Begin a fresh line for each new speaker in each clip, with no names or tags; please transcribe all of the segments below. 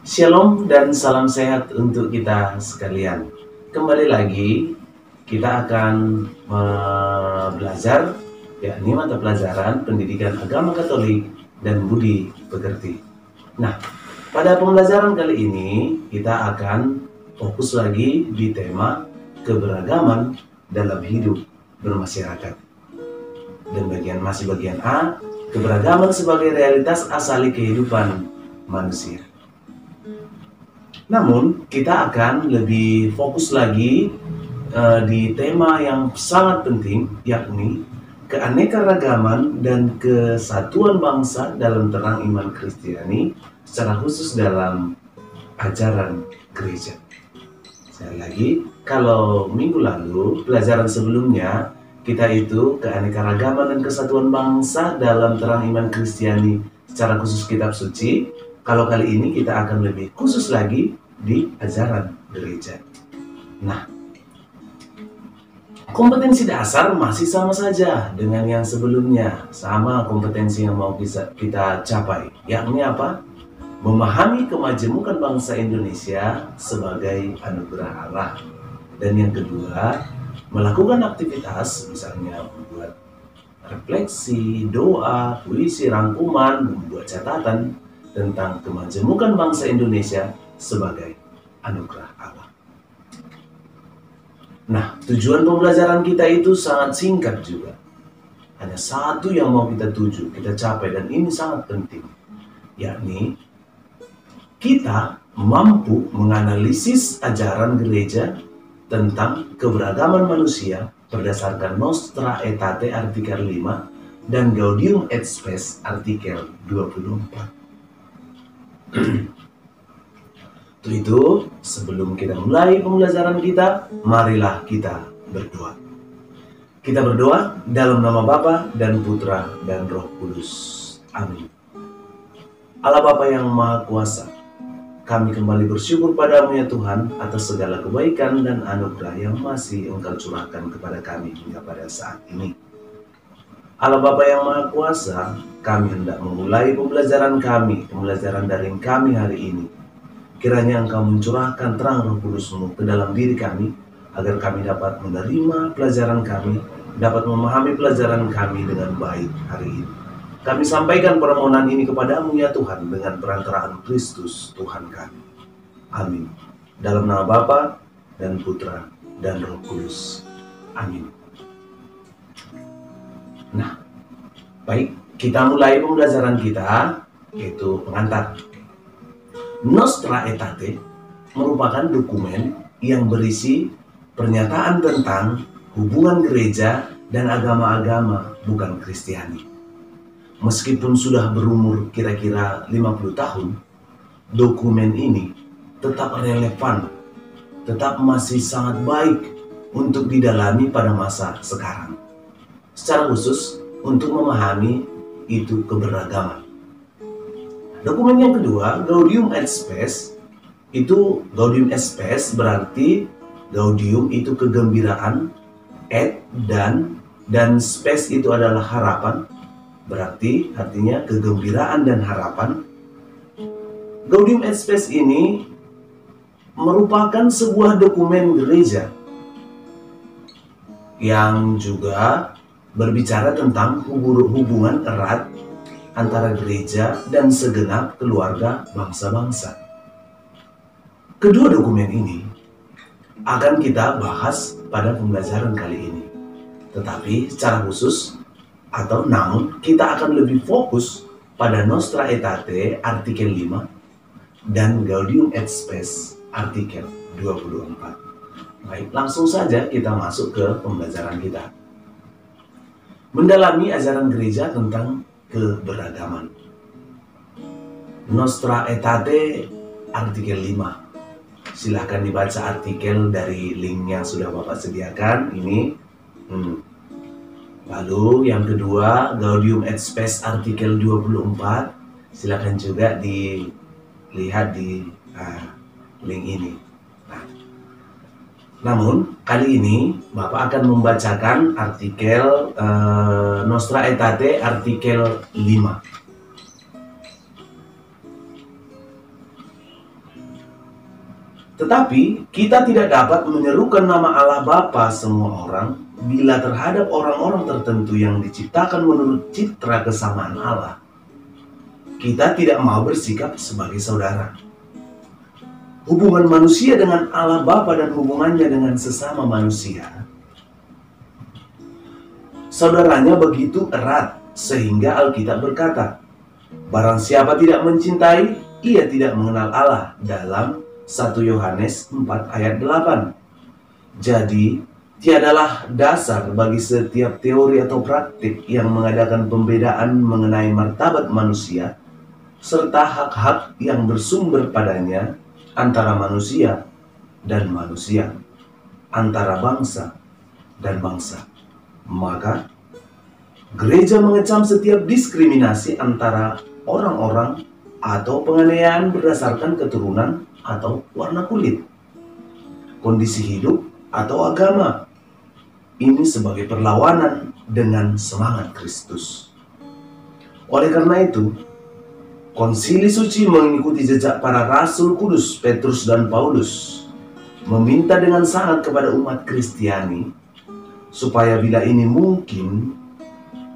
Shalom dan salam sehat untuk kita sekalian. Kembali lagi kita akan belajar yakni mata pelajaran Pendidikan Agama Katolik dan Budi Pekerti. Nah, pada pembelajaran kali ini kita akan fokus lagi di tema keberagaman dalam hidup bermasyarakat. Dan bagian A, keberagaman sebagai realitas asali kehidupan manusia. Namun, kita akan lebih fokus lagi di tema yang sangat penting, yakni keanekaragaman dan kesatuan bangsa dalam terang iman Kristiani, secara khusus dalam ajaran gereja. Sekali lagi, kalau minggu lalu, pelajaran sebelumnya, kita itu keanekaragaman dan kesatuan bangsa dalam terang iman Kristiani, secara khusus kitab suci. Kalau kali ini kita akan lebih khusus lagi di ajaran gereja. Nah, kompetensi dasar masih sama saja dengan yang sebelumnya. Sama kompetensi yang mau kita capai. Yakni apa? Memahami kemajemukan bangsa Indonesia sebagai anugerah Allah. Dan yang kedua, melakukan aktivitas, misalnya membuat refleksi, doa, puisi, rangkuman, membuat catatan tentang kemajemukan bangsa Indonesia sebagai anugerah Allah. Nah, tujuan pembelajaran kita itu sangat singkat juga. Hanya satu yang mau kita tuju, kita capai, dan ini sangat penting. Yakni, kita mampu menganalisis ajaran gereja tentang keberagaman manusia berdasarkan Nostra Aetate artikel 5 dan Gaudium et Spes artikel 24. Untuk itu, sebelum kita mulai pembelajaran kita, marilah kita berdoa. Kita berdoa dalam nama Bapa dan Putra dan Roh Kudus. Amin. Allah Bapa yang Maha Kuasa, kami kembali bersyukur padamu ya Tuhan atas segala kebaikan dan anugerah yang masih Engkau curahkan kepada kami hingga pada saat ini. Allah Bapa yang Maha Kuasa, kami hendak memulai pembelajaran daring kami hari ini. Kiranya Engkau mencurahkan terang Roh Kudus-Mu ke dalam diri kami, agar kami dapat menerima pelajaran kami, dapat memahami pelajaran kami dengan baik hari ini. Kami sampaikan permohonan ini kepadamu ya Tuhan, dengan perantaraan Kristus Tuhan kami. Amin. Dalam nama Bapa dan Putra dan Roh Kudus. Amin. Nah, baik, kita mulai pembelajaran kita, yaitu pengantar. Nostra Aetate merupakan dokumen yang berisi pernyataan tentang hubungan gereja dan agama-agama bukan Kristiani. Meskipun sudah berumur kira-kira 50 tahun, dokumen ini tetap relevan, tetap masih sangat baik untuk didalami pada masa sekarang. Secara khusus untuk memahami itu keberagaman. Dokumen yang kedua, Gaudium et Spes, itu Gaudium et Spes berarti Gaudium itu kegembiraan, et dan spes itu adalah harapan, berarti artinya kegembiraan dan harapan. Gaudium et Spes ini merupakan sebuah dokumen gereja yang juga berbicara tentang hubungan erat antara gereja dan segenap keluarga bangsa-bangsa. Kedua dokumen ini akan kita bahas pada pembelajaran kali ini. Tetapi secara khusus namun kita akan lebih fokus pada Nostra Aetate artikel 5 dan Gaudium et Spes artikel 24. Baik, langsung saja kita masuk ke pembelajaran kita. Mendalami ajaran gereja tentang keberagaman. Nostra Aetate artikel 5. Silahkan dibaca artikel dari link yang sudah Bapak sediakan ini. Lalu yang kedua, Gaudium et Spes artikel 24. Silahkan juga dilihat di link ini. Namun, kali ini Bapak akan membacakan artikel Nostra Aetate artikel 5. Tetapi kita tidak dapat menyerukan nama Allah Bapa semua orang bila terhadap orang-orang tertentu yang diciptakan menurut citra kesamaan Allah, kita tidak mau bersikap sebagai saudara. Hubungan manusia dengan Allah Bapa dan hubungannya dengan sesama manusia, saudaranya begitu erat sehingga Alkitab berkata, barang siapa tidak mencintai, ia tidak mengenal Allah, dalam 1 Yohanes 4 ayat 8. Jadi, tiadalah dasar bagi setiap teori atau praktik yang mengadakan pembedaan mengenai martabat manusia serta hak-hak yang bersumber padanya antara manusia dan manusia, antara bangsa dan bangsa. Maka, gereja mengecam setiap diskriminasi antara orang-orang atau penganiayaan berdasarkan keturunan atau warna kulit, kondisi hidup atau agama. Ini sebagai perlawanan dengan semangat Kristus. Oleh karena itu, Konsili Suci mengikuti jejak para Rasul Kudus Petrus dan Paulus, meminta dengan sangat kepada umat Kristiani supaya bila ini mungkin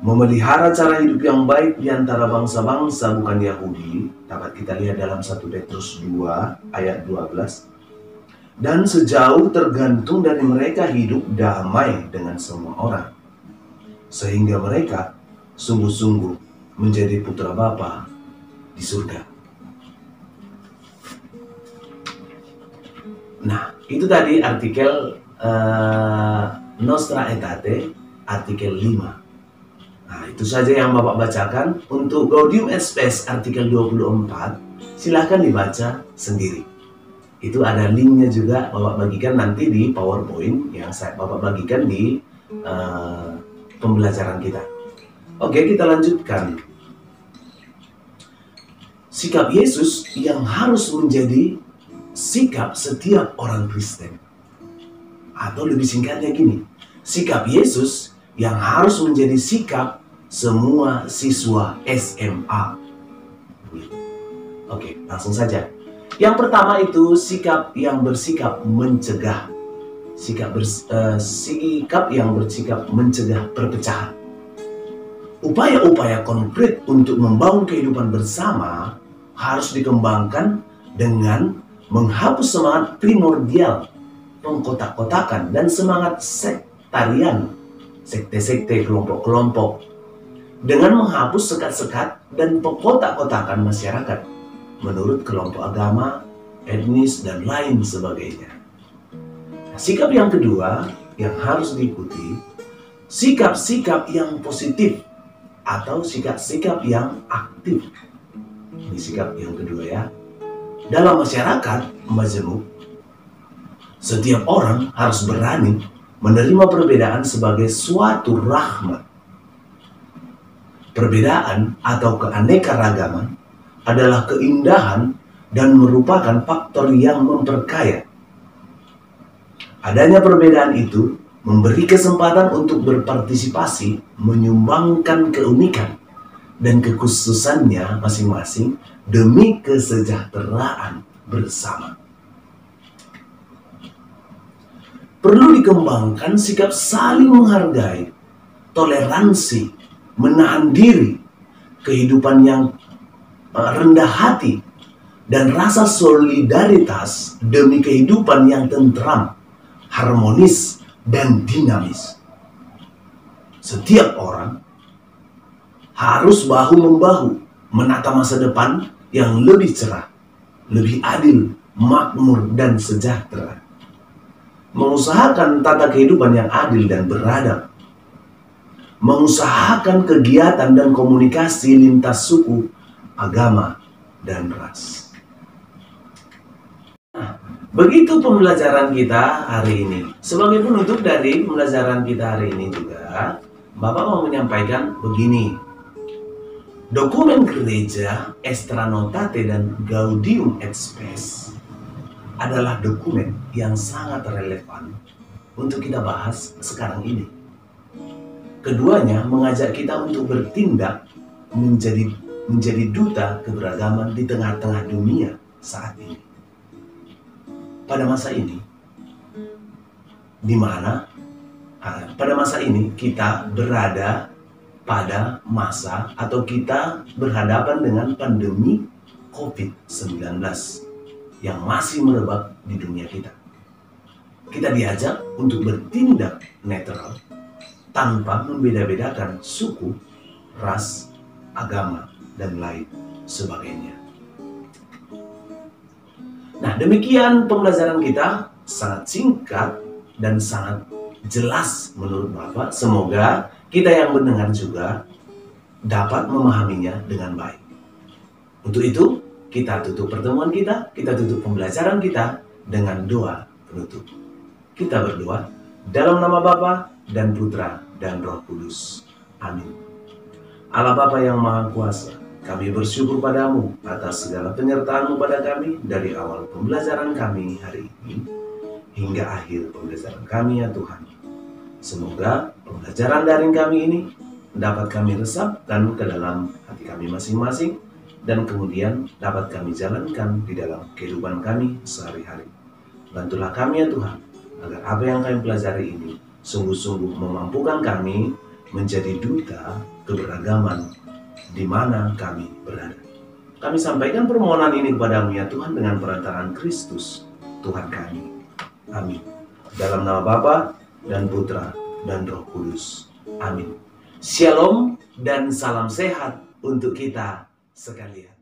memelihara cara hidup yang baik di antara bangsa-bangsa bukan Yahudi, dapat kita lihat dalam 1 Petrus 2 ayat 12, dan sejauh tergantung dari mereka hidup damai dengan semua orang, sehingga mereka sungguh-sungguh menjadi putra Bapa di surga. Nah, itu tadi artikel Nostra Aetate, artikel 5. Nah, itu saja yang Bapak bacakan. Untuk Gaudium et Spes artikel 24, silahkan dibaca sendiri. Itu ada linknya juga, Bapak bagikan nanti di PowerPoint yang Bapak bagikan di pembelajaran kita. Oke, kita lanjutkan. Sikap Yesus yang harus menjadi sikap setiap orang Kristen. Atau lebih singkatnya gini, sikap Yesus yang harus menjadi sikap semua siswa SMA. Oke, langsung saja. Yang pertama itu sikap yang bersikap mencegah. Sikap yang bersikap mencegah perpecahan. Upaya-upaya konkret untuk membangun kehidupan bersama harus dikembangkan dengan menghapus semangat primordial, pengkotak-kotakan, dan semangat sektarian, sekte-sekte, kelompok-kelompok, dengan menghapus sekat-sekat dan pengkotak-kotakan masyarakat menurut kelompok agama, etnis, dan lain sebagainya. Nah, sikap yang kedua yang harus diikuti, sikap-sikap yang positif atau sikap-sikap yang aktif. Ini sikap yang kedua ya. Dalam masyarakat majemuk, setiap orang harus berani menerima perbedaan sebagai suatu rahmat. Perbedaan atau keanekaragaman adalah keindahan dan merupakan faktor yang memperkaya. Adanya perbedaan itu memberi kesempatan untuk berpartisipasi, menyumbangkan keunikan dan kekhususannya masing-masing demi kesejahteraan bersama. Perlu dikembangkan sikap saling menghargai, toleransi, menahan diri, kehidupan yang rendah hati, dan rasa solidaritas demi kehidupan yang tentram, harmonis, dan dinamis. Setiap orang harus bahu-membahu menata masa depan yang lebih cerah, lebih adil, makmur, dan sejahtera. Mengusahakan tata kehidupan yang adil dan beradab. Mengusahakan kegiatan dan komunikasi lintas suku, agama, dan ras. Nah, begitu pembelajaran kita hari ini. Sebagai penutup dari pembelajaran kita hari ini juga, Bapak mau menyampaikan begini. Dokumen gereja, Extra Notate dan Gaudium et Spes adalah dokumen yang sangat relevan untuk kita bahas sekarang ini. Keduanya mengajak kita untuk bertindak menjadi duta keberagaman di tengah-tengah dunia saat ini. pada masa ini, di mana pada masa ini kita berada pada masa atau kita berhadapan dengan pandemi COVID-19 yang masih merebak di dunia kita. Kita diajak untuk bertindak netral tanpa membeda-bedakan suku, ras, agama, dan lain sebagainya. Nah, demikian pembelajaran kita, sangat singkat dan sangat jelas menurut Bapak. Semoga kita yang mendengar juga dapat memahaminya dengan baik. Untuk itu, kita tutup pertemuan kita tutup pembelajaran kita dengan doa penutup. Kita berdoa dalam nama Bapa dan Putra dan Roh Kudus. Amin. Allah Bapa yang Maha Kuasa, kami bersyukur padamu atas segala penyertaan-Mu pada kami dari awal pembelajaran kami hari ini hingga akhir pembelajaran kami, ya Tuhan. Semoga pembelajaran daring kami ini dapat kami resapkan ke dalam hati kami masing-masing dan kemudian dapat kami jalankan di dalam kehidupan kami sehari-hari. Bantulah kami, ya Tuhan, agar apa yang kami pelajari ini sungguh-sungguh memampukan kami menjadi duta keberagaman di mana kami berada. Kami sampaikan permohonan ini kepada-Mu, ya Tuhan, dengan perantaraan Kristus, Tuhan kami. Amin. Dalam nama Bapa dan Putra dan Roh Kudus. Amin. Shalom dan salam sehat untuk kita sekalian.